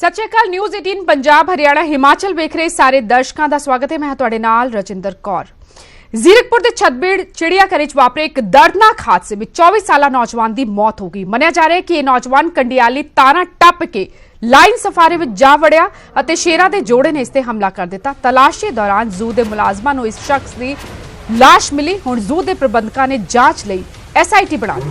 सत श्री अकाल। न्यूज़ 18 पंजाब हरियाणा हिमाचल वेख रहे सारे दर्शकों का स्वागत है। मैं तुहाडे नाल रजिंदर कौर। जीरकपुर के छतबीड़ चिड़ियाघर च वापरे एक दर्दनाक हादसे में 24 साला नौजवान की मौत हो गई। मनिया जा रहा है कि यह नौजवान कंडियाली तारा टप के लाइन सफारी में जा वड़िया और शेरां दे जोड़े ने इस ते हमला कर दिता। तलाशी दौरान जू के मुलाजमां नूं इस शख्स की लाश मिली। हुण जू के प्रबंधकां ने जांच लई SIT बना दी।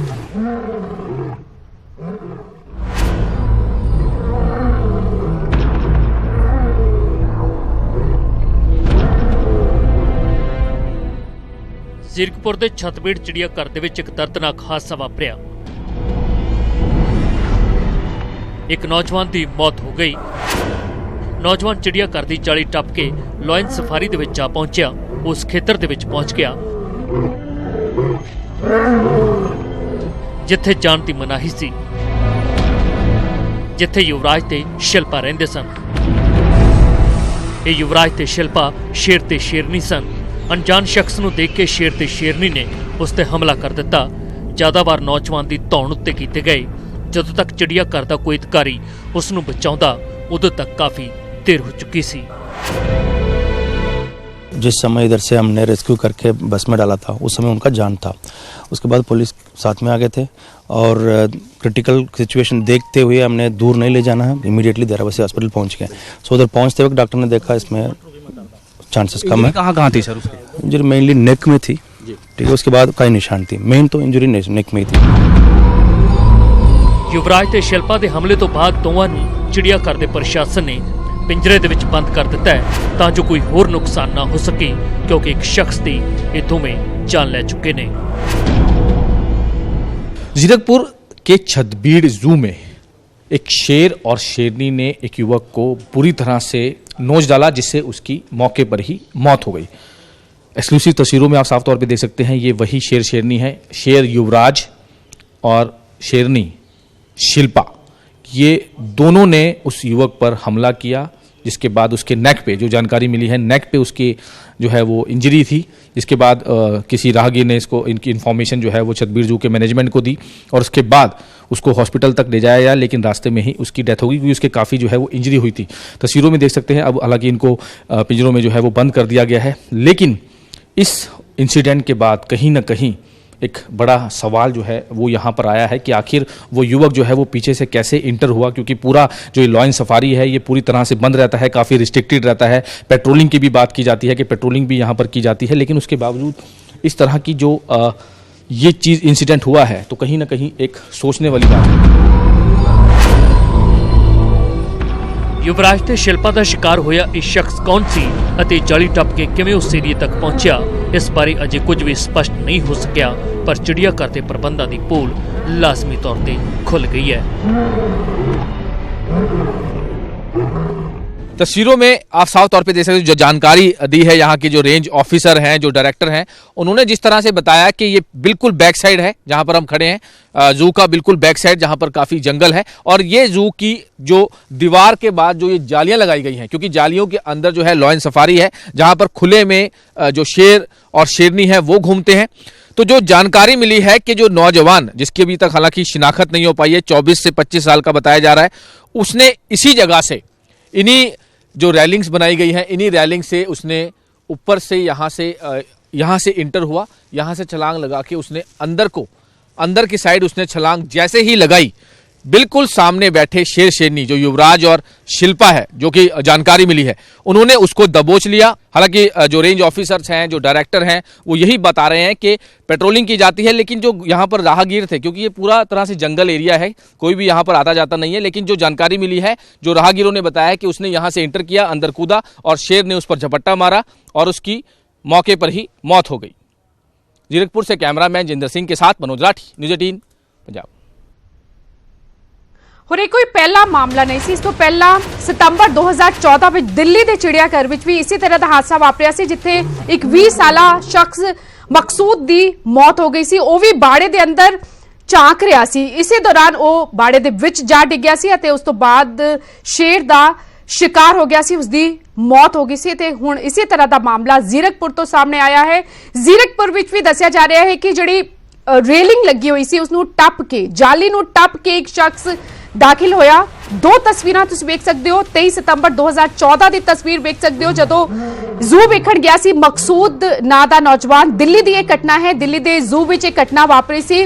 जीरकपुर के छतबीड़ चिड़ियाघर दे विच एक दर्दनाक हादसा वापरिया। एक नौजवान की मौत हो गई। नौजवान चिड़ियाघर की जाली टप के लायन सफारी दे विच जा पहुंचा। उस खेतर दे विच पहुंच गया जिथे जान की मनाही सी, जिथे युवराज ते शिल्पा रहिंदे सन। ये युवराज ते शिल्पा शेर ते शेरनी सन। अनजान शख्स नूं देख के शेर ते शेरनी ने उस ते हमला कर दिता। ज्यादा बार नौजवान की धौण उत्ते कीते गए। जदों तक चिड़ियाघर का कोई अधिकारी उस नूं बचाउंदा उदों तक काफ़ी देर हो चुकी सी। जिस समय इधर से हमने रेस्क्यू करके बस में डाला था उस समय उनका जान था। उसके बाद पुलिस साथ में आ गए थे और क्रिटिकल सिचुएशन देखते हुए हमने दूर नहीं ले जाना है, इमीडिएटली देराबस्सी हॉस्पिटल पहुंच गए। सो उधर पहुंचते वक्त डॉक्टर ने देखा इसमें चांसेस कम है। कहाँ थी सर उसकी? इंजरी मेनली नेक में थी, ठीक है। उसके बाद कई निशान थी, मेन तो इंजरी नेक में ही थी। युवराज ते शिल्पा के हमले तो बाद दोवां नूं चिड़ियाघर के प्रशासन ने पिंजरे दे विच बंद कर दिता है तां जो कोई होर नुकसान ना हो सके, क्योंकि एक शख्स की ये दोवें जान ले चुके ने। जीरकपुर के छतबीड़ जू में एक शेर और शेरनी ने एक युवक को बुरी तरह से नोच डाला, जिससे उसकी मौके पर ही मौत हो गई। एक्सक्लूसिव तस्वीरों में आप साफ तौर पे देख सकते हैं, ये वही शेर शेरनी है। शेर युवराज और शेरनी शिल्पा, ये दोनों ने उस युवक पर हमला किया, जिसके बाद उसके नेक पे, जो जानकारी मिली है, नेक पे उसकी जो है वो इंजरी थी। जिसके बाद किसी राहगीर ने इनकी इन्फॉर्मेशन जो है वो छतबीड़ जू के मैनेजमेंट को दी और उसके बाद उसको हॉस्पिटल तक ले जाया गया, लेकिन रास्ते में ही उसकी डेथ हो गई क्योंकि उसके काफ़ी जो है वो इंजरी हुई थी। तस्वीरों में देख सकते हैं। अब हालांकि इनको पिंजरों में जो है वो बंद कर दिया गया है, लेकिन इस इंसिडेंट के बाद कहीं ना कहीं एक बड़ा सवाल जो है वो यहाँ पर आया है कि आखिर वो युवक जो है वो पीछे से कैसे इंटर हुआ, क्योंकि पूरा जो ये लायन सफारी है ये पूरी तरह से बंद रहता है, काफ़ी रिस्ट्रिक्टेड रहता है। पेट्रोलिंग की भी बात की जाती है कि पेट्रोलिंग भी यहाँ पर की जाती है, लेकिन उसके बावजूद इस तरह की जो ये चीज़ इंसिडेंट हुआ है तो कहीं ना कहीं एक सोचने वाली बात है। युवराज ते शिल्पा का शिकार होया इस शख्स कौन सी अते जाली टप के किवें उस एरिए तक पहुंचा, इस बारे अजे कुछ भी स्पष्ट नहीं हो सकिया। पर चिड़ियाघर के प्रबंधों की पोल लाजमी तौर पर खुल गई है। तस्वीरों में आप साफ तौर पे देख सकते हैं, जो जानकारी दी है यहाँ के जो रेंज ऑफिसर हैं, जो डायरेक्टर हैं, उन्होंने जिस तरह से बताया कि ये बिल्कुल बैक साइड है जहाँ पर हम खड़े हैं, जू का बिल्कुल बैक साइड जहाँ पर काफ़ी जंगल है। और ये जू की जो दीवार के बाद जो ये जालियाँ लगाई गई हैं, क्योंकि जालियों के अंदर जो है लायन सफारी है, जहाँ पर खुले में जो शेर और शेरनी है वो घूमते हैं। तो जो जानकारी मिली है कि जो नौजवान, जिसकी अभी तक हालांकि शिनाख्त नहीं हो पाई है, 24 से 25 साल का बताया जा रहा है, उसने इसी जगह से, इन्हीं जो रैलिंग्स बनाई गई हैं, इन्हीं रैलिंग से उसने ऊपर से यहाँ से इंटर हुआ। यहाँ से छलांग लगा के उसने अंदर की साइड उसने छलांग जैसे ही लगाई, बिल्कुल सामने बैठे शेर शेरनी जो युवराज और शिल्पा है, जो कि जानकारी मिली है, उन्होंने उसको दबोच लिया। हालांकि जो रेंज ऑफिसर्स हैं, जो डायरेक्टर हैं, वो यही बता रहे हैं कि पेट्रोलिंग की जाती है, लेकिन जो यहाँ पर राहगीर थे, क्योंकि ये पूरा तरह से जंगल एरिया है, कोई भी यहाँ पर आता जाता नहीं है, लेकिन जो जानकारी मिली है, जो राहगीरों ने बताया कि उसने यहाँ से इंटर किया, अंदर कूदा और शेर ने उस पर झपट्टा मारा और उसकी मौके पर ही मौत हो गई। जीरकपुर से कैमरामैन जिंदर सिंह के साथ मनोज राठी, न्यूज़ 18 पंजाब। और एक कोई पहला मामला नहीं सी। इस तो पहला सितंबर 2014 में दिल्ली के चिड़ियाघर में भी इसी तरह का हादसा वापरिया सी, जिथे एक 20 साला शख्स मकसूद की मौत हो गई सी। वो भी बाड़े के अंदर झांक रहा सी। इसी दौरान वो बाड़े के विच जा डिग्या सी अते उस तो बाद शेर का शिकार हो गया सी, उसकी मौत हो गई सी। ते हुण इसी तरह का मामला जीरकपुर तो सामने आया है। जीरकपुर विच भी दस्सिया जा रहा है कि जिहड़ी रेलिंग लगी हुई सी उसनूं टप के, जाली नूं टप के एक शख्स ਦਾਖਲ ਹੋਇਆ। ਦੋ ਤਸਵੀਰਾਂ ਤੁਸੀਂ ਵੇਖ ਸਕਦੇ ਹੋ। 23 ਸਤੰਬਰ 2014 ਦੀ ਤਸਵੀਰ ਵੇਖ ਸਕਦੇ ਹੋ ਜਦੋਂ ਜ਼ੂ ਵੇਖਣ ਗਿਆ ਸੀ ਮਕਸੂਦ ਨਾਂ ਦਾ ਨੌਜਵਾਨ। ਦਿੱਲੀ ਦੀ ਇਹ ਘਟਨਾ ਹੈ। ਦਿੱਲੀ ਦੇ ਜ਼ੂ ਵਿੱਚ ਇਹ ਘਟਨਾ ਵਾਪਰੀ ਸੀ।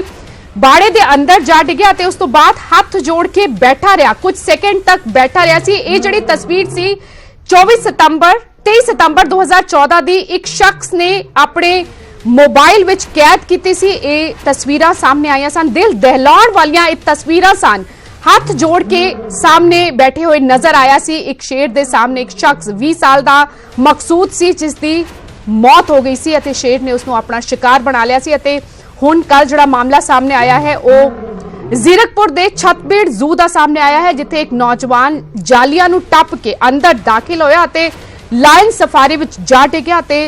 ਬਾੜੇ ਦੇ ਅੰਦਰ ਜਾ ਡਿੱਗਿਆ ਤੇ ਉਸ ਤੋਂ ਬਾਅਦ ਹੱਥ ਜੋੜ ਕੇ ਬੈਠਾ ਰਿਹਾ, ਕੁਝ ਸੈਕਿੰਡ ਤੱਕ ਬੈਠਾ ਰਿਹਾ ਸੀ। ਇਹ ਜਿਹੜੀ ਤਸਵੀਰ ਸੀ 23 ਸਤੰਬਰ 2014 ਦੀ ਇੱਕ ਸ਼ਖਸ ਨੇ ਆਪਣੇ ਮੋਬਾਈਲ ਵਿੱਚ ਕੈਦ ਕੀਤੀ ਸੀ। ਇਹ ਤਸਵੀਰਾਂ ਸਾਹਮਣੇ ਆਈਆਂ ਸਨ। ਦਿਲ ਦਹਿਲਾਉਣ ਵਾਲੀਆਂ ਇਹ ਤਸਵੀਰਾਂ ਸਨ। ਹੱਥ ਜੋੜ ਕੇ ਸਾਹਮਣੇ ਬੈਠੇ ਹੋਏ ਨਜ਼ਰ ਆਇਆ ਸੀ। ਇੱਕ ਸ਼ੇਰ ਦੇ ਸਾਹਮਣੇ ਇੱਕ ਸ਼ਖਸ 20 ਸਾਲ ਦਾ ਮਕਸੂਦ ਸੀ ਜਿਸ ਦੀ ਮੌਤ ਹੋ ਗਈ ਸੀ ਅਤੇ ਸ਼ੇਰ ਨੇ ਉਸ ਨੂੰ ਆਪਣਾ ਸ਼ਿਕਾਰ ਬਣਾ ਲਿਆ ਸੀ। ਅਤੇ ਹੁਣ ਕੱਲ ਜਿਹੜਾ ਮਾਮਲਾ ਸਾਹਮਣੇ ਆਇਆ ਹੈ ਉਹ ਜ਼ੀਰਕਪੁਰ ਦੇ ਛਤਬੀੜ ਜ਼ੂ ਦਾ ਸਾਹਮਣੇ ਆਇਆ ਹੈ ਜਿੱਥੇ ਇੱਕ ਨੌਜਵਾਨ ਜਾਲੀਆਂ ਨੂੰ ਟੱਪ ਕੇ ਅੰਦਰ ਦਾਖਲ ਹੋਇਆ ਅਤੇ ਲਾਇਨ ਸਫਾਰੀ ਵਿੱਚ ਜਾ ਡਿੱਗਿਆ ਤੇ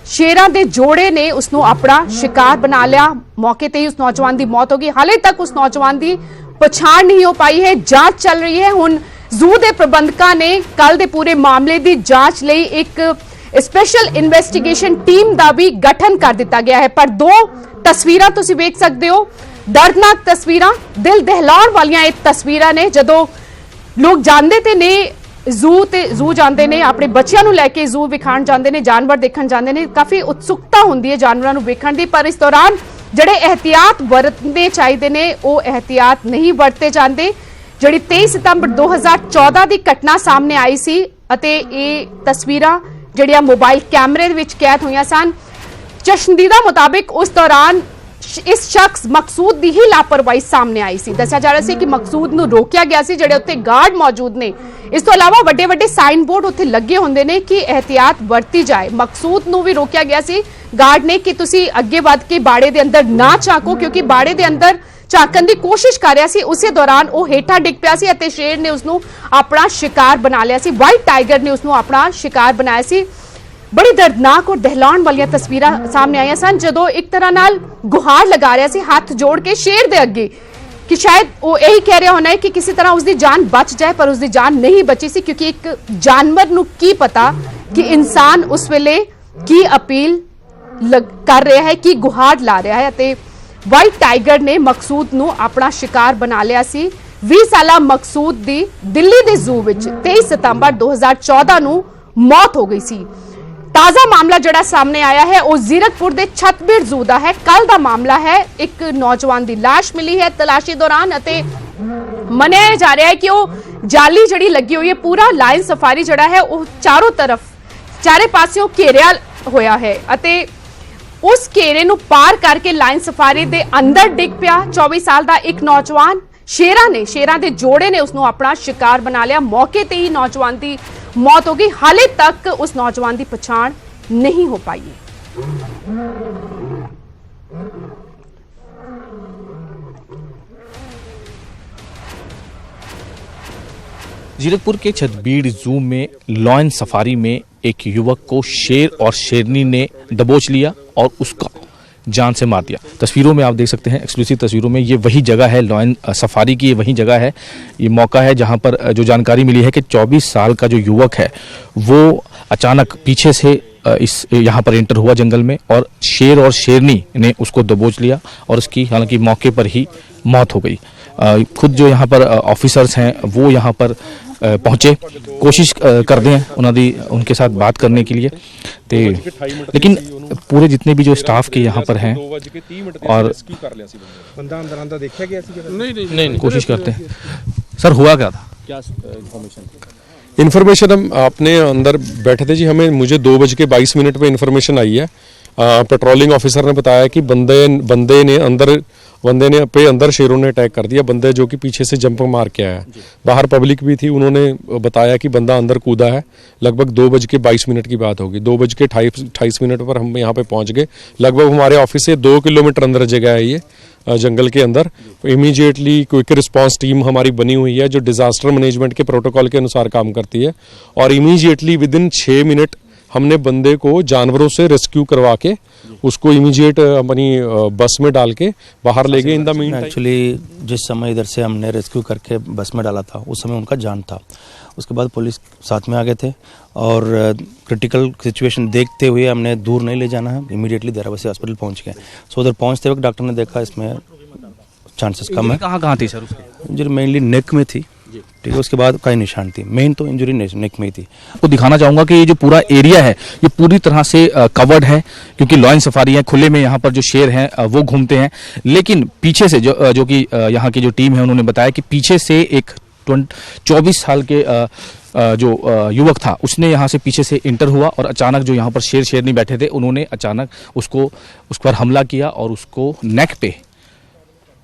ਸ਼ੇਰਾਂ ਦੇ ਜੋੜੇ ਨੇ ਉਸ ਨੂੰ ਆਪਣਾ ਸ਼ਿਕਾਰ ਬਣਾ ਲਿਆ। ਮੌਕੇ ਤੇ ਹੀ ਉਸ ਨੌਜਵਾਨ ਦੀ ਮੌਤ ਹੋ ਗਈ। ਹਾਲੇ ਤੱਕ ਉਸ ਨੌਜਵਾਨ ਦੀ ਪਛਾਣ ਨਹੀਂ ਹੋ ਪਾਈ ਹੈ। ਜਾਂਚ ਚੱਲ ਰਹੀ ਹੈ। ਹੁਣ ਜ਼ੂ ਦੇ ਪ੍ਰਬੰਧਕਾਂ ਨੇ ਕੱਲ ਦੇ ਪੂਰੇ ਮਾਮਲੇ ਦੀ ਜਾਂਚ ਲਈ ਇੱਕ ਸਪੈਸ਼ਲ ਇਨਵੈਸਟੀਗੇਸ਼ਨ ਟੀਮ ਦਾ ਵੀ ਗਠਨ ਕਰ ਦਿੱਤਾ ਗਿਆ ਹੈ। ਪਰ ਦੋ ਤਸਵੀਰਾਂ ਤੁਸੀਂ ਵੇਖ ਸਕਦੇ ਹੋ, ਦਰਦਨਾਕ ਤਸਵੀਰਾਂ, ਦਿਲ ਦਹਿਲਾਉਣ ਵਾਲੀਆਂ ਇਹ ਤਸਵੀਰਾਂ ਨੇ ਜਦੋਂ ਲੋਕ ਜਾਂਦੇ ਤੇ ਨੇ ਜ਼ੂ ਜਾਂਦੇ ਨੇ, ਆਪਣੇ ਬੱਚਿਆਂ ਨੂੰ ਲੈ ਕੇ ਜ਼ੂ ਵਿਖਾਣ ਜਾਂਦੇ ਨੇ, ਜਾਨਵਰ ਦੇਖਣ ਜਾਂਦੇ ਨੇ। ਕਾਫੀ ਉਤਸੁਕਤਾ ਹੁੰਦੀ ਹੈ ਜਾਨਵਰਾਂ ਨੂੰ ਵੇਖਣ ਦੀ, ਪਰ ਇਸ ਦੌਰਾਨ ਜਿਹੜੇ ਇਹਤਿਆਤ ਵਰਤਨੇ ਚਾਹੀਦੇ ਨੇ ਉਹ ਇਹਤਿਆਤ ਨਹੀਂ ਵਰਤੇ ਜਾਂਦੇ। ਜਿਹੜੀ 23 ਸਤੰਬਰ 2014 ਦੀ ਘਟਨਾ ਸਾਹਮਣੇ ਆਈ ਸੀ ਅਤੇ ਇਹ ਤਸਵੀਰਾਂ ਜਿਹੜੀਆਂ ਮੋਬਾਈਲ ਕੈਮਰੇ ਦੇ ਵਿੱਚ ਕੈਦ ਹੋਈਆਂ ਸਨ। ਚਸ਼ਮਦੀਦਾ ਮੁਤਾਬਿਕ ਉਸ ਦੌਰਾਨ ਇਸ ਸ਼ਖਸ ਮਕਸੂਦ ਦੀ ਹੀ ਲਾਪਰਵਾਹੀ ਸਾਹਮਣੇ ਆਈ ਸੀ। ਦੱਸਿਆ ਜਾ ਰਿਹਾ ਸੀ ਕਿ ਮਕਸੂਦ ਨੂੰ ਰੋਕਿਆ ਗਿਆ ਸੀ, ਜਿਹੜੇ ਉੱਤੇ ਗਾਰਡ ਮੌਜੂਦ ਨੇ। ਇਸ ਤੋਂ ਇਲਾਵਾ ਵੱਡੇ ਵੱਡੇ ਸਾਈਨ ਬੋਰਡ ਉੱਥੇ ਲੱਗੇ ਹੁੰਦੇ ਨੇ ਕਿ ਇਹਤਿਆਤ ਵਰਤੀ ਜਾਏ। ਮਕਸੂਦ ਨੂੰ ਵੀ ਰੋਕਿਆ ਗਿਆ ਸੀ ਗਾਰਡ ਨੇ ਕਿ ਤੁਸੀਂ ਅੱਗੇ ਵੱਧ ਕੇ ਬਾੜੇ ਦੇ ਅੰਦਰ ਨਾ ਝਾਕੋ, ਕਿਉਂਕਿ ਬਾੜੇ ਦੇ ਅੰਦਰ ਝਾਕਣ ਦੀ ਕੋਸ਼ਿਸ਼ ਕਰ ਰਿਹਾ ਸੀ। ਉਸੇ ਦੌਰਾਨ ਉਹ ਹੇਠਾਂ ਡਿੱਗ ਪਿਆ ਸੀ ਅਤੇ ਸ਼ੇਰ ਨੇ ਉਸ ਨੂੰ ਆਪਣਾ ਸ਼ਿਕਾਰ ਬਣਾ ਲਿਆ ਸੀ। ਵਾਈਟ ਟਾਈਗਰ ਨੇ ਉਸ ਨੂੰ ਆਪਣਾ ਸ਼ਿਕਾਰ ਬਣਾਇਆ ਸੀ। ਬੜੀ ਦਰਦਨਾਕ ਔਰ ਦਹਿਲਾਉਣ ਵਾਲੀਆਂ ਤਸਵੀਰਾਂ ਸਾਹਮਣੇ ਆਈਆਂ ਸਨ ਜਦੋਂ ਇੱਕ ਤਰ੍ਹਾਂ ਨਾਲ ਗੁਹਾਰ ਲਗਾ ਰਿਹਾ ਸੀ ਹੱਥ ਜੋੜ ਕੇ ਸ਼ੇਰ ਦੇ ਅੱਗੇ ਕਿ ਸ਼ਾਇਦ ਉਹ ਇਹੀ ਕਹਿ ਰਿਹਾ ਹੋਣਾ ਹੈ ਕਿ ਕਿਸੇ ਤਰ੍ਹਾਂ ਉਸ ਦੀ ਜਾਨ ਬਚ ਜਾਏ, ਪਰ ਉਸ ਦੀ ਜਾਨ ਨਹੀਂ ਬਚੀ ਸੀ ਕਿਉਂਕਿ ਇੱਕ ਜਾਨਵਰ ਨੂੰ ਕੀ ਪਤਾ ਕਿ ਇਨਸਾਨ ਉਸ ਵੇਲੇ ਕੀ ਅਪੀਲ ਕਰ ਰਿਹਾ ਹੈ, ਕੀ ਗੁਹਾਰ ਲਾ ਰਿਹਾ ਹੈ। ਅਤੇ ਵਾਈਟ ਟਾਈਗਰ ਨੇ ਮਕਸੂਦ ਨੂੰ ਆਪਣਾ ਸ਼ਿਕਾਰ ਬਣਾ ਲਿਆ ਸੀ। 20 ਸਾਲਾ ਮਕਸੂਦ ਦੀ ਦਿੱਲੀ ਦੇ ਜ਼ੂ ਵਿੱਚ 23 ਸਤੰਬਰ 2014 ਨੂੰ ਮੌਤ ਹੋ ਗਈ ਸੀ। ਤਾਜ਼ਾ ਮਾਮਲਾ ਜਿਹੜਾ ਸਾਹਮਣੇ ਆਇਆ ਹੈ ਉਹ ਜ਼ੀਰਕਪੁਰ ਦੇ ਛਤਬੀੜ ਜ਼ੂ ਦਾ ਹੈ। ਕੱਲ ਦਾ ਮਾਮਲਾ ਹੈ। ਇੱਕ ਨੌਜਵਾਨ ਦੀ ਲਾਸ਼ ਮਿਲੀ ਹੈ ਤਲਾਸ਼ੀ ਦੌਰਾਨ ਅਤੇ ਮੰਨਿਆ ਜਾ ਰਿਹਾ ਹੈ ਕਿ ਉਹ ਜਾਲੀ ਜਿਹੜੀ ਲੱਗੀ ਹੋਈ ਹੈ, ਪੂਰਾ ਲਾਇਨ ਸਫਾਰੀ ਜਿਹੜਾ ਹੈ ਉਹ ਚਾਰੇ ਪਾਸਿਓਂ ਘੇਰਿਆ ਹੋਇਆ ਹੈ ਅਤੇ ਉਸ ਘੇਰੇ ਨੂੰ ਪਾਰ ਕਰਕੇ ਲਾਇਨ ਸਫਾਰੀ ਦੇ ਅੰਦਰ ਡਿੱਗ ਪਿਆ 24 ਸਾਲ ਦਾ ਇੱਕ ਨੌਜਵਾਨ। ਸ਼ੇਰਾਂ ਦੇ ਜੋੜੇ ਨੇ ਉਸ ਨੂੰ ਆਪਣਾ ਸ਼ਿਕਾਰ ਬਣਾ ਲਿਆ। ਮੌਕੇ ਤੇ ਹੀ ਨੌਜਵਾਨ ਦੀ ਮੌਤ ਹੋ ਗਈ। ਹਾਲੇ ਤੱਕ ਉਸ ਨੌਜਵਾਨ ਦੀ ਪਛਾਣ ਨਹੀਂ ਹੋ ਪਾਈ ਹੈ। जीरकपुर के छतबीड़ जू में लॉयन सफारी में एक युवक को शेर और शेरनी ने दबोच लिया और उसका जान से मार दिया। तस्वीरों में आप देख सकते हैं, एक्सक्लूसिव तस्वीरों में ये वही जगह है, लॉयन सफारी की ये वही जगह है। ये मौका है जहां पर जो जानकारी मिली है कि 24 साल का जो युवक है वो अचानक पीछे से यहाँ पर एंटर हुआ जंगल में और शेर और शेरनी ने उसको दबोच लिया और उसकी हालांकि मौके पर ही मौत हो गई। खुद जो यहाँ पर ऑफिसर्स हैं वो यहाँ पर पहुँचे, कोशिश करते हैं उनके साथ बात करने के लिए लेकिन पूरे जितने भी जो स्टाफ के यहाँ पर हैं और नहीं कोशिश करते हैं। सर हुआ क्या था, क्या इन्फॉर्मेशन हम अपने अंदर बैठे थे जी, मुझे 2:22 पे इन्फॉर्मेशन आई है। पेट्रोलिंग ऑफिसर ने बताया कि बंदे ने अंदर शेरों ने अटैक कर दिया। बंदे जो कि पीछे से जंप मार के आया, बाहर पब्लिक भी थी, उन्होंने बताया कि बंदा अंदर कूदा है। लगभग 2:22 की बात होगी। 2:28 पर हम यहाँ पे पहुँच गए। लगभग हमारे ऑफिस से 2 किलोमीटर अंदर जगह है ये जंगल के अंदर। इमीडिएटली क्विक रिस्पांस टीम हमारी बनी हुई है जो डिजास्टर मैनेजमेंट के प्रोटोकॉल के अनुसार काम करती है और इमीडिएटली विदिन 6 मिनट हमने बंदे को जानवरों से रेस्क्यू करवा के उसको इमीडिएट अपनी बस में डाल के बाहर ले गए। इन द मीन एक्चुअली जिस समय इधर से हमने रेस्क्यू करके बस में डाला था उस समय उनका जान था। उसके बाद पुलिस साथ में आ गए थे और क्रिटिकल सिचुएशन देखते हुए हमने दूर नहीं ले जाना है, इमीडिएटली देहराबस्सी हॉस्पिटल पहुंच गए। सो उधर पहुंचते वक्त डॉक्टर ने देखा इसमें चांसेस कम है। कहाँ कहाँ थी सर उसके? इंजरी मेनली नेक में थी, ठीक है, उसके बाद कई निशान थी, मेन तो इंजरी नेक में ही थी। आपको दिखाना चाहूंगा कि ये जो पूरा एरिया है ये पूरी तरह से कवर्ड है, क्योंकि लॉयन सफारी है, खुले में यहाँ पर जो शेर हैं वो घूमते हैं। लेकिन पीछे से जो कि यहाँ की जो टीम है उन्होंने बताया कि पीछे से एक 24 साल के जो युवक था उसने यहाँ से पीछे से इंटर हुआ और अचानक जो यहाँ पर शेरनी बैठे थे उन्होंने अचानक उस पर हमला किया और उसको नेक पे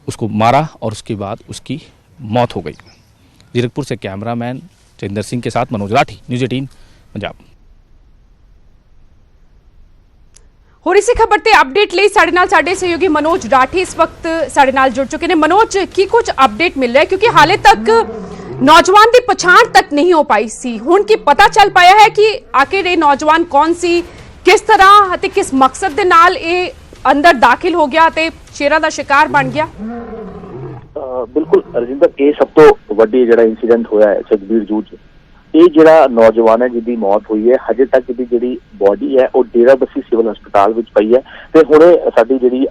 उसको मारा और उसके बाद उसकी मौत हो गई। जीरकपुर से कैमरामैन चंदर सिंह के साथ मनोज राठी, न्यूज़ 18 पंजाब। ਹੋਰ ਇਸੇ ਖਬਰ ਤੇ ਅਪਡੇਟ ਲਈ ਸਾਡੇ ਸਹਿਯੋਗੀ ਮਨੋਜ ਰਾਠੀ ਇਸ ਵਕਤ ਸਾਡੇ ਨਾਲ ਜੁੜ ਚੁੱਕੇ ਨੇ। ਮਨੋਜ, ਕੀ ਕੁਝ ਅਪਡੇਟ ਮਿਲ ਰਿਹਾ ਹੈ ਕਿਉਂਕਿ ਹਾਲੇ ਤੱਕ ਨੌਜਵਾਨ ਦੀ ਪਛਾਣ ਤੱਕ ਨਹੀਂ ਹੋ ਪਾਈ ਸੀ, ਹੁਣ ਕੀ ਪਤਾ ਚੱਲ ਪਾਇਆ ਹੈ ਕਿ ਆਖਿਰ ਇਹ ਨੌਜਵਾਨ ਕੌਣ ਸੀ, ਕਿਸ ਤਰ੍ਹਾਂ ਅਤੇ ਕਿਸ ਮਕਸਦ ਦੇ ਨਾਲ ਇਹ ਅੰਦਰ ਦਾਖਲ ਹੋ ਗਿਆ ਤੇ ਸ਼ੇਰਾਂ ਦਾ ਸ਼ਿਕਾਰ ਬਣ ਗਿਆ? ਬਿਲਕੁਲ ਰਜਿੰਦਰ, ਇਹ ਸਭ ਤੋਂ ਵੱਡੀ ਜਿਹੜਾ ਇਨਸੀਡੈਂਟ ਹੋਇਆ ਹੈ ਛਤਬੀੜ ਜੂ 'ਚ, ਇਹ ਜਿਹੜਾ ਨੌਜਵਾਨ ਹੈ ਜਿਹਦੀ ਮੌਤ ਹੋਈ ਹੈ, ਹਜੇ ਤੱਕ ਇਹਦੀ ਜਿਹੜੀ ਬੋਡੀ ਹੈ ਉਹ ਡੇਰਾਬੱਸੀ ਸਿਵਲ ਹਸਪਤਾਲ ਵਿੱਚ ਪਈ ਹੈ। ਤੇ ਹੁਣੇ ਸਾਡੀ ਜਿਹੜੀ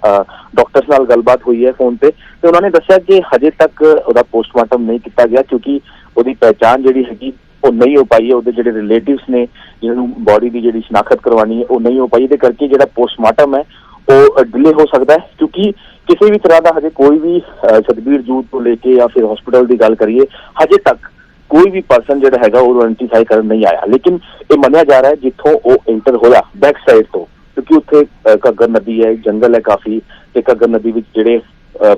ਡਾਕਟਰਸ ਨਾਲ ਗੱਲਬਾਤ ਹੋਈ ਹੈ ਫੋਨ ਤੇ ਉਹਨਾਂ ਨੇ ਦੱਸਿਆ ਕਿ ਹਜੇ ਤੱਕ ਉਹਦਾ ਪੋਸਟਮਾਰਟਮ ਨਹੀਂ ਕੀਤਾ ਗਿਆ ਕਿਉਂਕਿ ਉਹਦੀ ਪਹਿਚਾਣ ਜਿਹੜੀ ਹੈਗੀ ਉਹ ਨਹੀਂ ਹੋ ਪਾਈ ਹੈ। ਉਹਦੇ ਜਿਹੜੇ ਰਿਲੇਟਿਵਸ ਨੇ ਜਿਹਨਾਂ ਨੂੰ ਬੋਡੀ ਦੀ ਜਿਹੜੀ ਸ਼ਨਾਖਤ ਕਰਵਾਉਣੀ ਹੈ ਉਹ ਨਹੀਂ ਹੋ ਪਾਈ, ਇਹਦੇ ਕਰਕੇ ਜਿਹੜਾ ਪੋਸਟਮਾਰਟਮ ਹੈ ਉਹ ਡਿਲੇ ਹੋ ਸਕਦਾ ਹੈ ਕਿਉਂਕਿ ਕਿਸੇ ਵੀ ਤਰ੍ਹਾਂ ਦਾ ਹਜੇ ਕੋਈ ਵੀ ਛਤਬੀੜ ਜੂ ਤੋਂ ਲੈ ਕੇ ਜਾਂ ਫਿਰ ਹਸਪੀਟਲ ਦੀ ਗੱਲ ਕਰੀਏ ਹਜੇ ਤੱਕ ਕੋਈ ਵੀ ਪਰਸਨ ਜਿਹੜਾ ਹੈਗਾ ਉਹ ਆਇਡੈਂਟੀਫਾਈ ਕਰਨ ਨਹੀਂ ਆਇਆ। ਲੇਕਿਨ ਇਹ ਮੰਨਿਆ ਜਾ ਰਿਹਾ ਹੈ ਜਿੱਥੋਂ ਉਹ ਐਂਟਰ ਹੋਇਆ ਬੈਕ ਸਾਈਡ ਤੋਂ, ਕਿਉਂਕਿ ਉੱਥੇ ਘੱਗਰ ਨਦੀ ਹੈ, ਜੰਗਲ ਹੈ ਕਾਫੀ, ਤੇ ਘੱਗਰ ਨਦੀ ਵਿੱਚ ਜਿਹੜੇ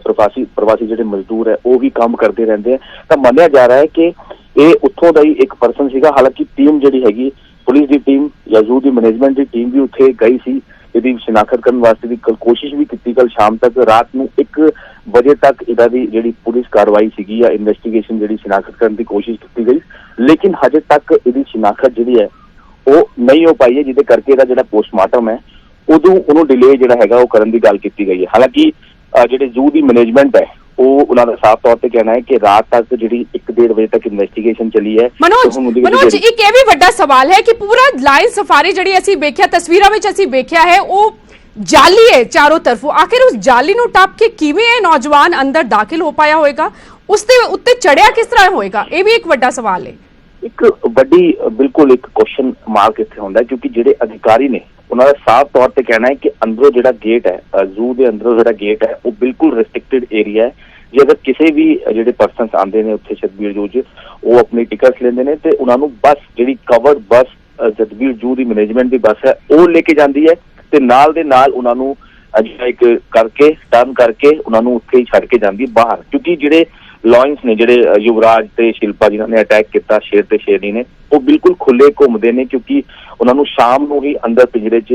ਪ੍ਰਵਾਸੀ ਜਿਹੜੇ ਮਜ਼ਦੂਰ ਹੈ ਉਹ ਵੀ ਕੰਮ ਕਰਦੇ ਰਹਿੰਦੇ ਆ, ਤਾਂ ਮੰਨਿਆ ਜਾ ਰਿਹਾ ਹੈ ਕਿ ਇਹ ਉੱਥੋਂ ਦਾ ਹੀ ਇੱਕ ਪਰਸਨ ਸੀਗਾ। ਹਾਲਾਂਕਿ ਟੀਮ ਜਿਹੜੀ ਹੈਗੀ ਪੁਲਿਸ ਦੀ ਟੀਮ ਜਾਂ ਜ਼ੂ ਦੀ ਮੈਨੇਜਮੈਂਟ ਦੀ ਟੀਮ ਵੀ ਉੱਥੇ ਗਈ ਸੀ, ਇਹਦੀ ਸ਼ਨਾਖਤ ਕਰਨ ਵਾਸਤੇ ਵੀ ਕੋਸ਼ਿਸ਼ ਵੀ ਕੀਤੀ। ਕੱਲ ਸ਼ਾਮ ਤੱਕ ਰਾਤ ਨੂੰ 1 ਵਜੇ ਤੱਕ ਇਹਦਾ ਦੀ ਜਿਹੜੀ ਪੁਲਿਸ ਕਾਰਵਾਈ ਸੀਗੀ ਜਾਂ ਇਨਵੈਸਟੀਗੇਸ਼ਨ ਜਿਹੜੀ ਸ਼ਨਾਖਤ ਕਰਨ ਦੀ ਕੋਸ਼ਿਸ਼ ਕੀਤੀ ਗਈ, ਲੇਕਿਨ ਹਜੇ ਤੱਕ ਇਹਦੀ ਸ਼ਨਾਖਤ ਜਿਹੜੀ ਹੈ ਉਹ ਨਹੀਂ ਹੋ ਪਾਈ ਹੈ, ਜਿਹਦੇ ਕਰਕੇ ਇਹਦਾ ਜਿਹੜਾ ਪੋਸਟਮਾਰਟਮ ਹੈ ਉਹਨੂੰ ਡਿਲੇ ਜਿਹੜਾ ਹੈਗਾ ਉਹ ਕਰਨ ਦੀ ਗੱਲ ਕੀਤੀ ਗਈ ਹੈ। ਹਾਲਾਂਕਿ ਜਿਹੜੇ ਜ਼ੂ ਦੀ ਮੈਨੇਜਮੈਂਟ ਹੈ ਉਹ ਉਹਨਾਂ ਦਾ ਸਾਫ਼ ਤੌਰ ਤੇ ਕਹਿਣਾ ਹੈ ਕਿ ਰਾਤ ਤੱਕ ਜਿਹੜੀ 1-1.5 ਵਜੇ ਤੱਕ ਇਨਵੈਸਟੀਗੇਸ਼ਨ ਚੱਲੀ ਹੈ। ਮਨੋਜ, ਇੱਕ ਇਹ ਵੀ ਵੱਡਾ ਸਵਾਲ ਹੈ ਕਿ ਪੂਰਾ ਲਾਇਨ ਸਫਾਰੀ ਜਿਹੜੀ ਅਸੀਂ ਵੇਖਿਆ, ਤਸਵੀਰਾਂ ਵਿੱਚ ਅਸੀਂ ਵੇਖਿਆ ਹੈ, ਉਹ ਜਾਲੀ ਹੈ ਚਾਰੋਂ ਤਰਫੋਂ। ਆਖਿਰ ਉਸ ਜਾਲੀ ਨੂੰ ਟੱਪ ਕੇ ਕਿਵੇਂ ਇਹ ਨੌਜਵਾਨ ਅੰਦਰ ਦਾਖਲ ਹੋ ਪਾਇਆ ਹੋਏਗਾ, ਉਸ ਦੇ ਉੱਤੇ ਚੜਿਆ ਕਿਸ ਤਰ੍ਹਾਂ ਹੋਏਗਾ, ਇਹ ਵੀ ਇੱਕ ਵੱਡਾ ਸਵਾਲ ਹੈ। ਇੱਕ ਵੱਡੀ ਬਿਲਕੁਲ ਇੱਕ ਕੁਐਸਚਨ ਮਾਰਕ ਇੱਥੇ ਹੁੰਦਾ ਕਿਉਂਕਿ ਜਿਹੜੇ ਅਧਿਕਾਰੀ ਨੇ ਉਹਨਾਂ ਦਾ ਸਾਫ਼ ਤੌਰ ਤੇ ਕਹਿਣਾ ਹੈ ਕਿ ਅੰਦਰੋਂ ਜਿਹੜਾ ਗੇਟ ਹੈ ਜ਼ੂ ਦੇ ਅੰਦਰੋਂ ਜਿਹੜਾ ਗੇਟ ਹੈ ਉਹ ਬਿਲਕੁਲ ਰੈਸਟ੍ਰਿਕਟਿਡ ਏਰੀਆ ਹੈ। ਜੇ ਅਗਰ ਕਿਸੇ ਵੀ ਜਿਹੜੇ ਪਰਸਨਸ ਆਉਂਦੇ ਨੇ ਉੱਥੇ ਛਤਬੀੜ ਜੂ 'ਚ ਉਹ ਆਪਣੀ ਟਿਕਟਸ ਲੈਂਦੇ ਨੇ ਤੇ ਉਹਨਾਂ ਨੂੰ ਬੱਸ ਜਿਹੜੀ ਕਵਰਡ ਬੱਸ ਛਤਬੀੜ ਜੂ ਦੀ ਮੈਨੇਜਮੈਂਟ ਦੀ ਬੱਸ ਹੈ ਉਹ ਲੈ ਕੇ ਜਾਂਦੀ ਹੈ ਤੇ ਨਾਲ ਦੇ ਨਾਲ ਉਹਨਾਂ ਨੂੰ ਇੱਕ ਕਰਕੇ ਟਰਨ ਕਰਕੇ ਉਹਨਾਂ ਨੂੰ ਉੱਥੇ ਹੀ ਛੱਡ ਕੇ ਜਾਂਦੀ ਬਾਹਰ, ਕਿਉਂਕਿ ਜਿਹੜੇ ਲਾਇਨਸ ਨੇ ਜਿਹੜੇ ਯੁਵਰਾਜ ਤੇ ਸ਼ਿਲਪਾ ਜਿਨ੍ਹਾਂ ਨੇ ਅਟੈਕ ਕੀਤਾ ਸ਼ੇਰ ਤੇ ਸ਼ੇਰਨੀ ਨੇ ਉਹ ਬਿਲਕੁਲ ਖੁੱਲੇ ਘੁੰਮਦੇ ਨੇ ਕਿਉਂਕਿ ਉਹਨਾਂ ਨੂੰ ਸ਼ਾਮ ਨੂੰ ਹੀ ਅੰਦਰ ਪਿੰਜਰੇ 'ਚ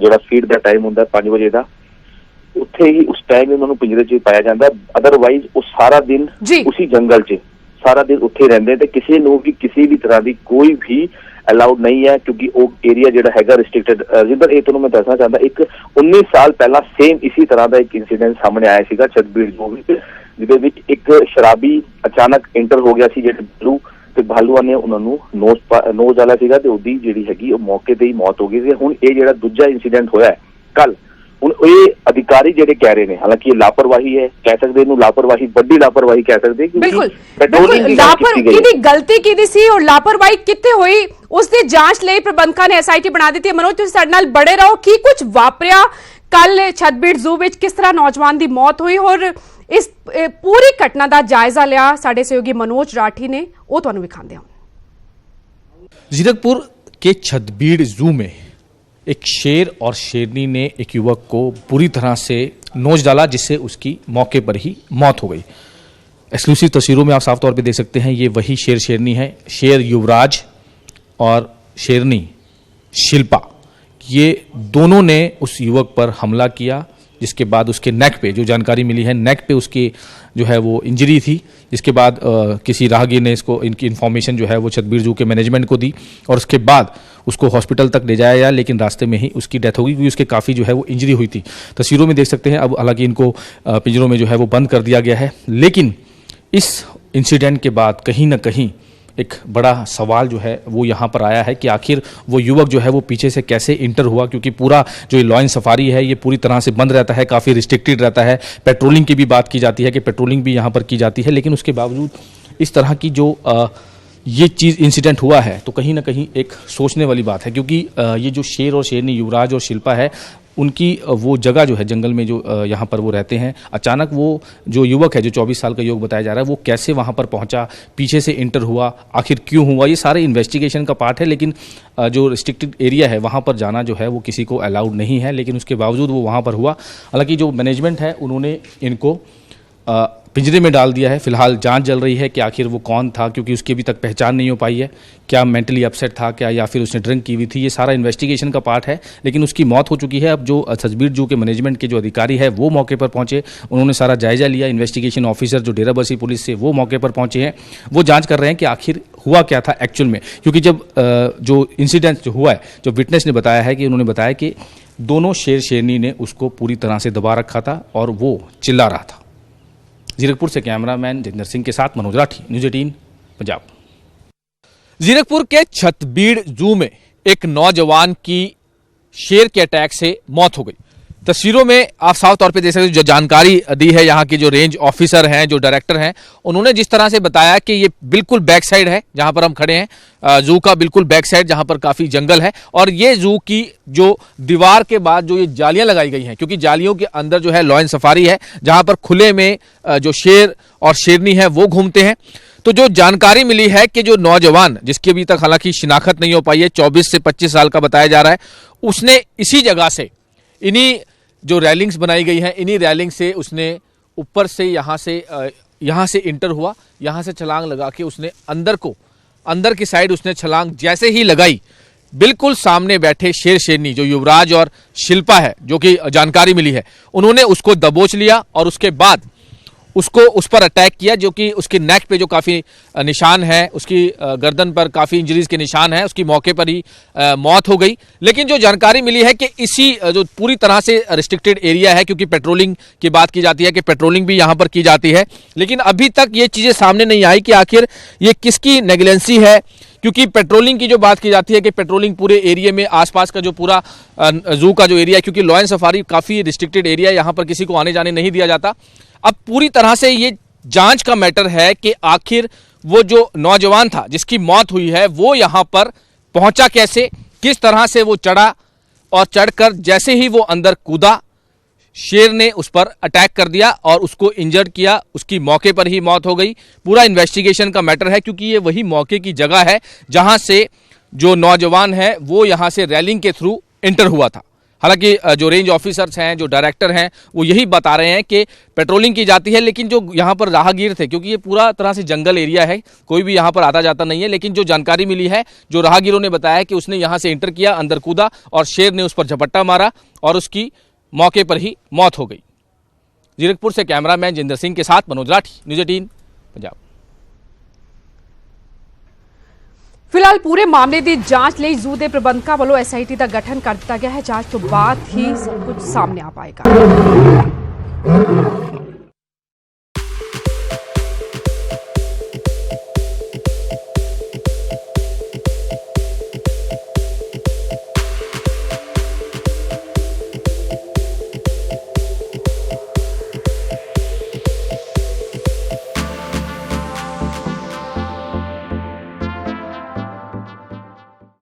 ਜਿਹੜਾ ਫੀਡ ਦਾ ਟਾਈਮ ਹੁੰਦਾ 5 ਵਜੇ ਦਾ ਉੱਥੇ ਹੀ ਉਸ ਟਾਈਮ ਉਹਨਾਂ ਨੂੰ ਪਿੰਜਰੇ 'ਚ ਪਾਇਆ ਜਾਂਦਾ। ਅਦਰਵਾਈਜ਼ ਉਹ ਸਾਰਾ ਦਿਨ ਉਸੇ ਜੰਗਲ 'ਚ ਸਾਰਾ ਦਿਨ ਉੱਥੇ ਰਹਿੰਦੇ ਤੇ ਕਿਸੇ ਨੂੰ ਵੀ ਕਿਸੇ ਵੀ ਤਰ੍ਹਾਂ ਦੀ ਕੋਈ ਵੀ ਅਲਾਉਡ ਨਹੀਂ ਹੈ ਕਿਉਂਕਿ ਉਹ ਏਰੀਆ ਜਿਹੜਾ ਹੈਗਾ ਰਿਸਟ੍ਰਿਕਟਡ। ਜਿੱਦਾਂ ਇਹ ਤੁਹਾਨੂੰ ਮੈਂ ਦੱਸਣਾ ਚਾਹੁੰਦਾ, ਇੱਕ 19 ਸਾਲ ਪਹਿਲਾਂ ਸੇਮ ਇਸੇ ਤਰ੍ਹਾਂ ਦਾ ਇੱਕ ਇਨਸੀਡੈਂਟ ਸਾਹਮਣੇ ਆਇਆ ਸੀਗਾ ਛਤਬੀੜ ਜੂ ਵਿੱਚ, ਜਿਹਦੇ ਵਿੱਚ ਇੱਕ ਸ਼ਰਾਬੀ ਅਚਾਨਕ ਇੰਟਰ ਹੋ ਗਿਆ ਸੀ ਜਿਹੜੇ ਬਲੂ ਤੇ ਭਾਲੂਆਂ ਨੇ ਉਹਨਾਂ ਨੂੰ ਨੋਜ਼ ਵਾਲਾ ਸੀਗਾ ਤੇ ਉਹਦੀ ਜਿਹੜੀ ਹੈਗੀ ਉਹ ਮੌਕੇ ਤੇ ਹੀ ਮੌਤ ਹੋ ਗਈ ਸੀ। ਹੁਣ ਇਹ ਜਿਹੜਾ ਦੂਜਾ ਇਨਸੀਡੈਂਟ ਹੋਇਆ ਹੈ ਕੱਲ, ਹੁਣ ਇਹ ਅਧਿਕਾਰੀ ਜਿਹੜੇ ਕਹਿ ਰਹੇ ਨੇ, ਹਾਲਾਂਕਿ ਇਹ ਲਾਪਰਵਾਹੀ ਹੈ ਕਹਿ ਸਕਦੇ, ਇਹਨੂੰ ਲਾਪਰਵਾਹੀ ਵੱਡੀ ਲਾਪਰਵਾਹੀ ਕਹਿ ਸਕਦੇ ਕਿਹਦੀ ਗਲਤੀ ਕਿਹਦੀ ਸੀ ਔਰ ਲਾਪਰਵਾਹੀ ਕਿੱਥੇ ਹੋਈ ਉਸ ਦੀ ਜਾਂਚ ਲਈ ਪ੍ਰਬੰਧਕਾਂ ਨੇ SIT ਬਣਾ ਦਿੱਤੀ ਹੈ। ਮਨੋਜ, ਤੁਸੀਂ ਸਾਡੇ ਨਾਲ ਬੜੇ ਰਹੋ, ਕੀ ਕੁਝ ਵਾਪਰਿਆ ਕੱਲ ਛਤਬੀੜ ਜ਼ੂ ਵਿੱਚ, ਕਿਸ ਤਰ੍ਹਾਂ ਨੌਜਵਾਨ ਦੀ ਮੌਤ ਹੋਈ ਔਰ ਇਸ ਪੂਰੀ ਘਟਨਾ ਦਾ ਜਾਇਜ਼ਾ ਲਿਆ ਸਾਡੇ सहयोगी मनोज राठी ने, वो ਤੁਹਾਨੂੰ ਵਿਖਾਉਂਦੇ ਹਾਂ। जीरकपुर के छतबीड़ जू में एक शेर और शेरनी ने एक युवक को बुरी तरह से नोच डाला जिससे उसकी मौके पर ही मौत हो गई। एक्सक्लूसिव तस्वीरों में आप साफ तौर पे देख सकते हैं ये वही शेर शेरनी है। शेर युवराज और शेरनी शिल्पा, ये दोनों ने उस युवक पर हमला किया जिसके बाद उसके नेक पे, जो जानकारी मिली है नेक पे उसकी जो है वो इंजरी थी, जिसके बाद किसी राहगीर ने इसको इनकी इन्फॉर्मेशन जो है वो छतबीड़ जू के मैनेजमेंट को दी और उसके बाद उसको हॉस्पिटल तक ले जाया गया, लेकिन रास्ते में ही उसकी डेथ हो गई क्योंकि उसके काफ़ी जो है वो इंजरी हुई थी। तस्वीरों में देख सकते हैं अब हालांकि इनको पिंजरों में जो है वो बंद कर दिया गया है, लेकिन इस इंसिडेंट के बाद कहीं ना कहीं एक बड़ा सवाल जो है वो यहाँ पर आया है कि आखिर वो युवक जो है वो पीछे से कैसे इंटर हुआ, क्योंकि पूरा जो लॉयन सफारी है ये पूरी तरह से बंद रहता है, काफ़ी रिस्ट्रिक्टेड रहता है। पेट्रोलिंग की भी बात की जाती है कि पेट्रोलिंग भी यहाँ पर की जाती है, लेकिन उसके बावजूद इस तरह की जो ये चीज़ इंसिडेंट हुआ है तो कहीं ना कहीं एक सोचने वाली बात है, क्योंकि ये जो शेर और शेरनी युवराज और शिल्पा है उनकी वो जगह जो है जंगल में जो यहाँ पर वो रहते हैं, अचानक वो जो युवक है जो 24 साल का युवक बताया जा रहा है वो कैसे वहाँ पर पहुँचा, पीछे से इंटर हुआ, आखिर क्यों हुआ, ये सारे इन्वेस्टिगेशन का पार्ट है। लेकिन जो रिस्ट्रिक्टेड एरिया है वहाँ पर जाना जो है वो किसी को अलाउड नहीं है, लेकिन उसके बावजूद वो वहाँ पर हुआ। हालांकि जो मैनेजमेंट है उन्होंने इनको पिंजरे में डाल दिया है। फिलहाल जांच चल रही है कि आखिर वो कौन था, क्योंकि उसकी अभी तक पहचान नहीं हो पाई है, क्या मेंटली अपसेट था क्या, या फिर उसने ड्रिंक की हुई थी, ये सारा इन्वेस्टिगेशन का पार्ट है। लेकिन उसकी मौत हो चुकी है। अब जो छतबीड़ जू के मैनेजमेंट के जो अधिकारी है वो मौके पर पहुंचे, उन्होंने सारा जायजा लिया। इन्वेस्टिगेशन ऑफिसर जो डेराबस्सी पुलिस से वो मौके पर पहुंचे हैं, वो जाँच कर रहे हैं कि आखिर हुआ क्या था एक्चुअल में। क्योंकि जब जो इंसिडेंट जो हुआ है, जो विटनेस ने बताया है कि उन्होंने बताया कि दोनों शेर शेरनी ने उसको पूरी तरह से दबा रखा था और वो चिल्ला रहा था। जीरकपुर से कैमरामैन जितेंद्र सिंह के साथ मनोज राठी, न्यूज़ 18 पंजाब। जीरकपुर के छतबीड़ जू में एक नौजवान की शेर के अटैक से मौत हो गई। तस्वीरों में आप साफ तौर पे देख सकते हो, जो जानकारी दी है यहाँ के जो रेंज ऑफिसर हैं, जो डायरेक्टर हैं, उन्होंने जिस तरह से बताया कि ये बिल्कुल बैक साइड है जहां पर हम खड़े हैं, जू का बिल्कुल बैक साइड जहां पर काफी जंगल है, और ये जू की जो दीवार के बाद जो ये जालियां लगाई गई हैं, क्योंकि जालियों के अंदर जो है लॉयन सफारी है जहां पर खुले में जो शेर और शेरनी है वो घूमते हैं। तो जो जानकारी मिली है कि जो नौजवान, जिसकी अभी तक हालांकि शिनाख्त नहीं हो पाई है, 24 से 25 साल का बताया जा रहा है, उसने इसी जगह से, इन्हीं जो रैलिंग्स बनाई गई हैं, इन्हीं रैलिंग से उसने ऊपर से यहाँ से इंटर हुआ, यहाँ से छलांग लगा के उसने अंदर की साइड उसने छलांग जैसे ही लगाई, बिल्कुल सामने बैठे शेर शेरनी जो युवराज और शिल्पा है, जो कि जानकारी मिली है, उन्होंने उसको दबोच लिया और उसके बाद उसको उस पर अटैक किया, जो कि उसके नेक पे जो काफ़ी निशान है, उसकी गर्दन पर काफ़ी इंजरीज के निशान हैं, उसकी मौके पर ही मौत हो गई। लेकिन जो जानकारी मिली है कि इसी जो पूरी तरह से रिस्ट्रिक्टेड एरिया है, क्योंकि पेट्रोलिंग की बात की जाती है कि पेट्रोलिंग भी यहाँ पर की जाती है, लेकिन अभी तक ये चीज़ें सामने नहीं आई कि आखिर ये किसकी नेग्लिजेंसी है। क्योंकि पेट्रोलिंग की जो बात की जाती है कि पेट्रोलिंग पूरे एरिया में, आसपास का जो पूरा जू का जो एरिया है, क्योंकि लॉयन सफारी काफ़ी रिस्ट्रिक्टेड एरिया है, यहाँ पर किसी को आने जाने नहीं दिया जाता। अब पूरी तरह से ये जांच का मैटर है कि आखिर वो जो नौजवान था जिसकी मौत हुई है वो यहाँ पर पहुंचा कैसे, किस तरह से वो चढ़ा, और चढ़कर जैसे ही वो अंदर कूदा, शेर ने उस पर अटैक कर दिया और उसको इंजर्ड किया, उसकी मौके पर ही मौत हो गई। पूरा इन्वेस्टिगेशन का मैटर है, क्योंकि ये वही मौके की जगह है जहां से जो नौजवान है वो यहां से रैलिंग के थ्रू इंटर हुआ था। हालांकि जो रेंज ऑफिसर्स हैं, जो डायरेक्टर हैं, वो यही बता रहे हैं कि पेट्रोलिंग की जाती है, लेकिन जो यहाँ पर राहगीर थे, क्योंकि ये पूरा तरह से जंगल एरिया है, कोई भी यहाँ पर आता जाता नहीं है, लेकिन जो जानकारी मिली है, जो राहगीरों ने बताया कि उसने यहाँ से इंटर किया, अंदर कूदा और शेर ने उस पर झपट्टा मारा और उसकी मौके पर ही मौत हो गई। जीरकपुर से कैमरामैन जितेंद्र सिंह के साथ मनोज राठी, न्यूज़ 18 पंजाब। ਫਿਲਹਾਲ ਪੂਰੇ ਮਾਮਲੇ ਦੀ ਜਾਂਚ ਲਈ ਜ਼ੂ ਦੇ ਪ੍ਰਬੰਧਕਾਂ ਵੱਲੋਂ ਐਸਆਈਟੀ ਦਾ ਗਠਨ ਕਰ ਦਿੱਤਾ ਗਿਆ ਹੈ। ਜਾਂਚ ਤੋਂ ਬਾਅਦ ਹੀ ਸਭ ਕੁਝ ਸਾਹਮਣੇ ਆ ਪਾਏਗਾ।